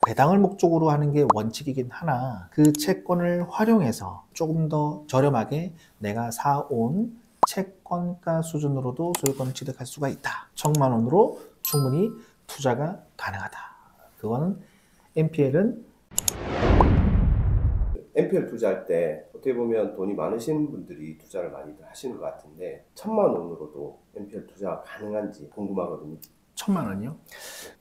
배당을 목적으로 하는 게 원칙이긴 하나 그 채권을 활용해서 조금 더 저렴하게 내가 사온 채권가 수준으로도 소유권을 취득할 수가 있다. 1,000만 원으로 충분히 투자가 가능하다. 그거는 NPL은 NPL 투자할 때 어떻게 보면 돈이 많으신 분들이 투자를 많이들 하시는 것 같은데 1,000만 원으로도 NPL 투자가 가능한지 궁금하거든요. 1,000만 원이요?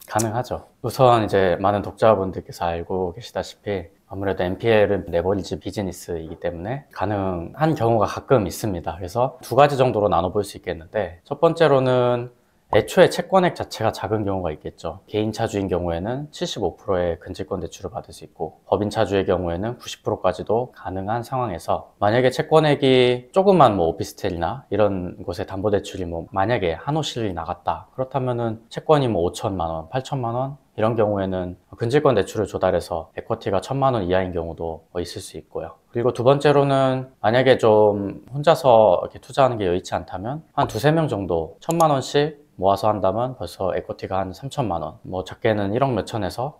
가능하죠. 우선 이제 많은 독자분들께서 알고 계시다시피 아무래도 NPL은 레버리지 비즈니스이기 때문에 가능한 경우가 가끔 있습니다. 그래서 두 가지 정도로 나눠볼 수 있겠는데, 첫 번째로는 애초에 채권액 자체가 작은 경우가 있겠죠. 개인 차주인 경우에는 75%의 근질권 대출을 받을 수 있고, 법인 차주의 경우에는 90%까지도 가능한 상황에서, 만약에 채권액이 조그만 오피스텔이나 이런 곳에 담보대출이 만약에 한호실이 나갔다, 그렇다면은 채권이 5천만 원, 8천만 원 이런 경우에는 근질권 대출을 조달해서 에쿼티가 1,000만 원 이하인 경우도 있을 수 있고요. 그리고 두 번째로는 만약에 좀 혼자서 이렇게 투자하는 게 여의치 않다면 한 두세 명 정도 1,000만 원씩 모아서 한다면 벌써 에쿼티가 한 3천만 원, 작게는 1억 몇천에서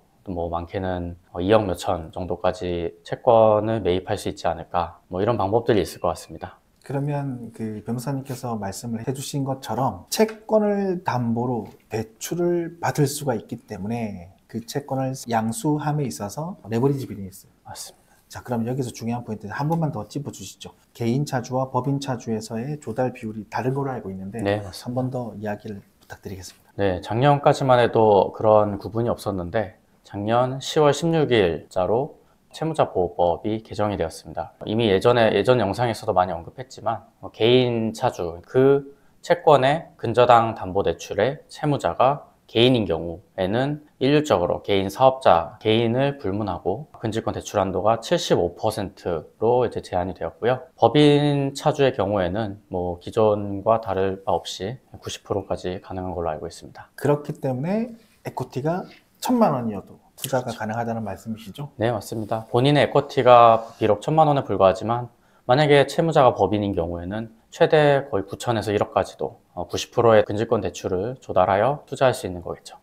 많게는 2억 몇천 정도까지 채권을 매입할 수 있지 않을까, 이런 방법들이 있을 것 같습니다. 그러면 그 변호사님께서 말씀을 해주신 것처럼 채권을 담보로 대출을 받을 수가 있기 때문에 그 채권을 양수함에 있어서 레버리지 비즈니스. 맞습니다. 자, 그럼 여기서 중요한 포인트 한 번만 더 짚어주시죠. 개인 차주와 법인 차주에서의 조달 비율이 다른 걸로 알고 있는데 네, 한 번 더 이야기를 부탁드리겠습니다. 네, 작년까지만 해도 그런 구분이 없었는데 작년 10월 16일자로 채무자보호법이 개정이 되었습니다. 이미 예전 영상에서도 많이 언급했지만 개인 차주, 그 채권의 근저당 담보대출의 채무자가 개인인 경우에는 일률적으로 개인 사업자, 개인을 불문하고 근질권 대출 한도가 75%로 이제 제한이 되었고요. 법인 차주의 경우에는 기존과 다를 바 없이 90%까지 가능한 걸로 알고 있습니다. 그렇기 때문에 에코티가 1,000만 원이어도 투자가 그렇죠. 가능하다는 말씀이시죠? 네, 맞습니다. 본인의 에쿼티가 비록 1,000만 원에 불과하지만 만약에 채무자가 법인인 경우에는 최대 거의 9천에서 1억까지도 90%의 근질권 대출을 조달하여 투자할 수 있는 거겠죠.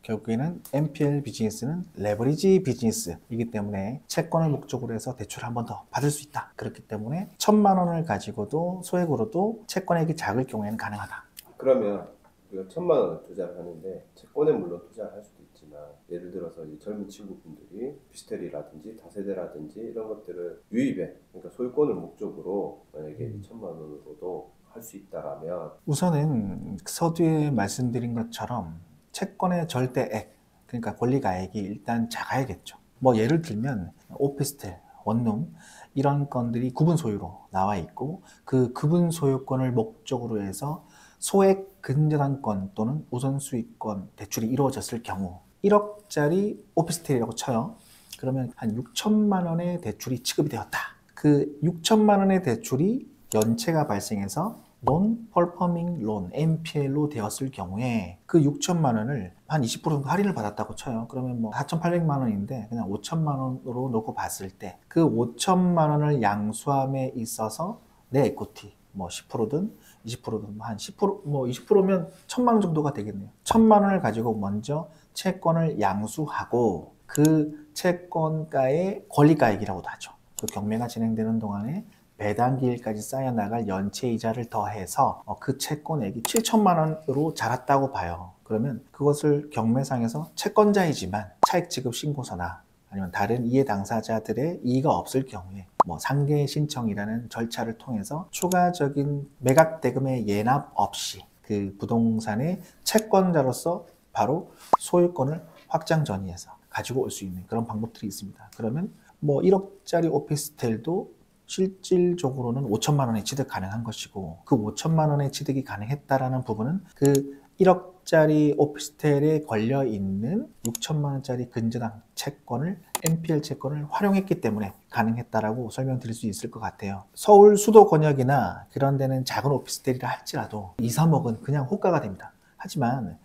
결국에는 NPL 비즈니스는 레버리지 비즈니스이기 때문에 채권을 목적으로 해서 대출을 한 번 더 받을 수 있다. 그렇기 때문에 1,000만 원을 가지고도 소액으로도 채권액이 작을 경우에는 가능하다. 그러면 우리가 1,000만 원을 투자를 하는데 채권에 물론 투자를 할 수도 있지만 예를 들어서 이 젊은 친구분들이 오피스텔이라든지 다세대라든지 이런 것들을 유입에, 그러니까 소유권을 목적으로 만약에 1,000만 원으로도 할 수 있다라면 우선은 서두에 말씀드린 것처럼 채권의 절대액, 그러니까 권리가액이 일단 작아야겠죠. 예를 들면 오피스텔, 원룸 이런 건들이 구분 소유로 나와 있고 그 구분 소유권을 목적으로 해서 소액 근저당권 또는 우선수익권 대출이 이루어졌을 경우 1억짜리 오피스텔이라고 쳐요. 그러면 한 6천만 원의 대출이 취급이 되었다. 그 6천만 원의 대출이 연체가 발생해서 Non-Performing Loan, NPL로 되었을 경우에 그 6천만 원을 한 20% 정도 할인을 받았다고 쳐요. 그러면 4,800만 원인데 그냥 5천만 원으로 놓고 봤을 때 그 5천만 원을 양수함에 있어서 내 에코티 10%든 20%든 한 10%, 20%면 1,000만 원 정도가 되겠네요. 1,000만 원을 가지고 먼저 채권을 양수하고 그 채권가의 권리가액이라고도 하죠. 그 경매가 진행되는 동안에 배당기일까지 쌓여나갈 연체이자를 더해서 그 채권액이 7천만 원으로 자랐다고 봐요. 그러면 그것을 경매상에서 채권자이지만 차익 지급 신고서나 아니면 다른 이해 당사자들의 이의가 없을 경우에 상계 신청이라는 절차를 통해서 추가적인 매각 대금의 예납 없이 그 부동산의 채권자로서 바로 소유권을 확장 전이해서 가지고 올 수 있는 그런 방법들이 있습니다. 그러면 1억짜리 오피스텔도 실질적으로는 5천만 원의 취득 가능한 것이고 그 5천만 원의 취득이 가능했다라는 부분은 그 1억짜리 오피스텔에 걸려있는 6천만 원짜리 근저당 채권을 NPL 채권을 활용했기 때문에 가능했다라고 설명드릴 수 있을 것 같아요. 서울 수도 권역이나 그런 데는 작은 오피스텔이라 할지라도 2, 3억은 그냥 호가가 됩니다. 하지만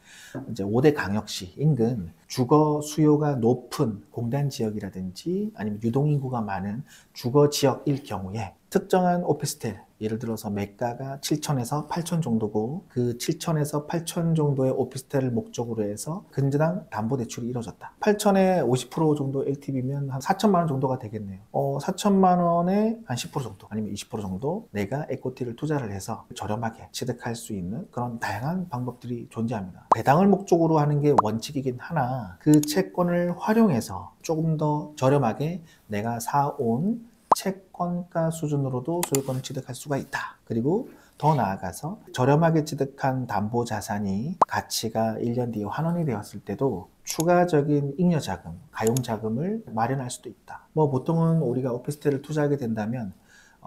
이제 5대 강역시 인근 주거 수요가 높은 공단 지역이라든지 아니면 유동인구가 많은 주거 지역일 경우에 특정한 오피스텔 예를 들어서 매가가 7천에서 8천 정도고 그 7천에서 8천 정도의 오피스텔을 목적으로 해서 근저당 담보대출이 이루어졌다. 8천에 50% 정도 LTV면 한 4천만 원 정도가 되겠네요. 4천만 원에 한 10% 정도 아니면 20% 정도 내가 에코티를 투자를 해서 저렴하게 취득할 수 있는 그런 다양한 방법들이 존재합니다. 배당을 목적으로 하는 게 원칙이긴 하나 그 채권을 활용해서 조금 더 저렴하게 내가 사온 채권가 수준으로도 소유권을 취득할 수가 있다. 그리고 더 나아가서 저렴하게 취득한 담보자산이 가치가 1년 뒤에 환원이 되었을 때도 추가적인 잉여자금, 가용자금을 마련할 수도 있다. 뭐 보통은 우리가 오피스텔을 투자하게 된다면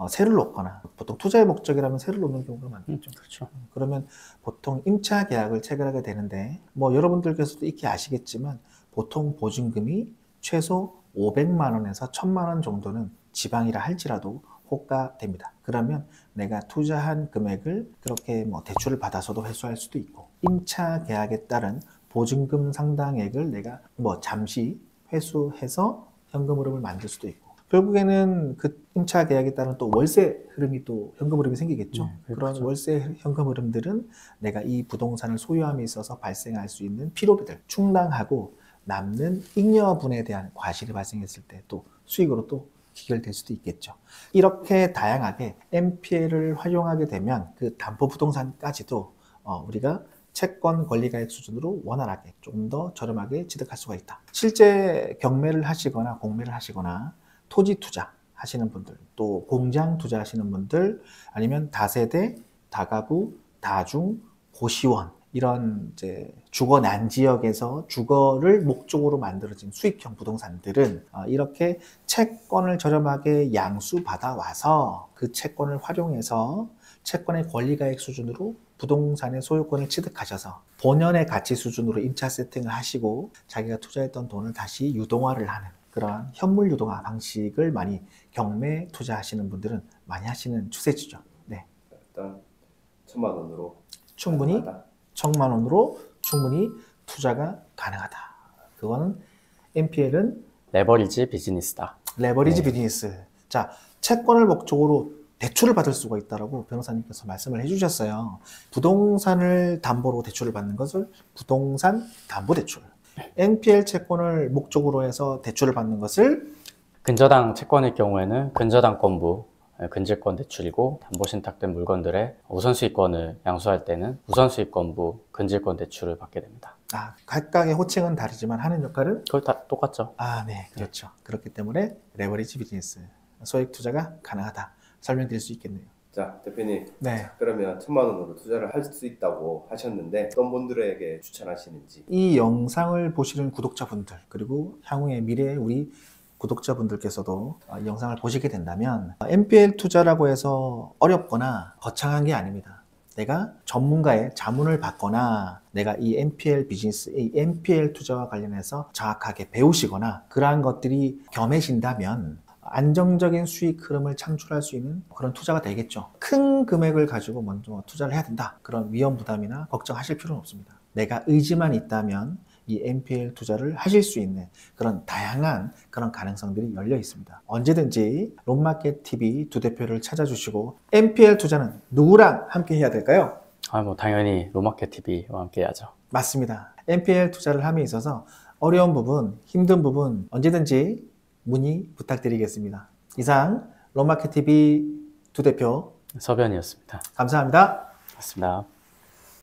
세를 놓거나 보통 투자의 목적이라면 세를 놓는 경우가 많겠죠. 그렇죠. 그러면 보통 임차 계약을 체결하게 되는데 뭐 여러분들께서도 익히 아시겠지만 보통 보증금이 최소 500만 원에서 1000만 원 정도는 지방이라 할지라도 호가됩니다. 그러면 내가 투자한 금액을 그렇게 뭐 대출을 받아서도 회수할 수도 있고 임차 계약에 따른 보증금 상당액을 내가 뭐 잠시 회수해서 현금 흐름을 만들 수도 있고 결국에는 그 임차 계약에 따른 또 월세 흐름이 또 현금 흐름이 생기겠죠. 그런 그렇죠. 월세 현금 흐름들은 내가 이 부동산을 소유함에 있어서 발생할 수 있는 필요비들 충당하고 남는 잉여분에 대한 과실이 발생했을 때 또 수익으로 또 귀결될 수도 있겠죠. 이렇게 다양하게 NPL을 활용하게 되면 그 담보부동산까지도 우리가 채권 권리가액 수준으로 원활하게 조금 더 저렴하게 취득할 수가 있다. 실제 경매를 하시거나 공매를 하시거나 토지 투자 하시는 분들, 또 공장 투자하시는 분들, 아니면 다세대, 다가구, 다중, 고시원 이런 이제 주거 난 지역에서 주거를 목적으로 만들어진 수익형 부동산들은 이렇게 채권을 저렴하게 양수받아 와서 그 채권을 활용해서 채권의 권리가액 수준으로 부동산의 소유권을 취득하셔서 본연의 가치 수준으로 임차 세팅을 하시고 자기가 투자했던 돈을 다시 유동화를 하는 그러한 현물 유동화 방식을 많이 경매 투자하시는 분들은 많이 하시는 추세죠. 네. 일단 1,000만 원으로 충분히 가능하다. 1,000만 원으로 충분히 투자가 가능하다. 그거는 NPL은 레버리지 비즈니스다. 레버리지 비즈니스. 자, 채권을 목적으로 대출을 받을 수가 있다라고 변호사님께서 말씀을 해주셨어요. 부동산을 담보로 대출을 받는 것을 부동산 담보대출. NPL 채권을 목적으로 해서 대출을 받는 것을 근저당 채권일 경우에는 근저당권부 근질권 대출이고 담보 신탁된 물건들의 우선수익권을 양수할 때는 우선수익권부 근질권 대출을 받게 됩니다. 각각의 호칭은 다르지만 하는 역할은 그걸 다 똑같죠. 네, 그렇죠. 그렇기 때문에 레버리지 비즈니스, 소액 투자가 가능하다. 설명드릴 수 있겠네요. 자, 대표님. 네. 그러면 1,000만 원으로 투자를 할 수 있다고 하셨는데 어떤 분들에게 추천하시는지. 이 영상을 보시는 구독자분들 그리고 향후의 미래의 우리 구독자분들께서도 이 영상을 보시게 된다면 NPL 투자라고 해서 어렵거나 거창한 게 아닙니다. 내가 전문가의 자문을 받거나 내가 이 NPL 비즈니스, 이 NPL 투자와 관련해서 정확하게 배우시거나 그러한 것들이 겸해진다면 안정적인 수익 흐름을 창출할 수 있는 그런 투자가 되겠죠. 큰 금액을 가지고 먼저 투자를 해야 된다. 그런 위험 부담이나 걱정하실 필요는 없습니다. 내가 의지만 있다면 이 NPL 투자를 하실 수 있는 그런 다양한 그런 가능성들이 열려 있습니다. 언제든지 롯마켓 TV 두 대표를 찾아주시고 NPL 투자는 누구랑 함께 해야 될까요? 당연히 롯마켓 TV와 함께 해야죠. 맞습니다. NPL 투자를 함에 있어서 어려운 부분, 힘든 부분 언제든지 문의 부탁드리겠습니다. 이상 롯마켓 TV 두 대표 서변이었습니다. 감사합니다. 맞습니다.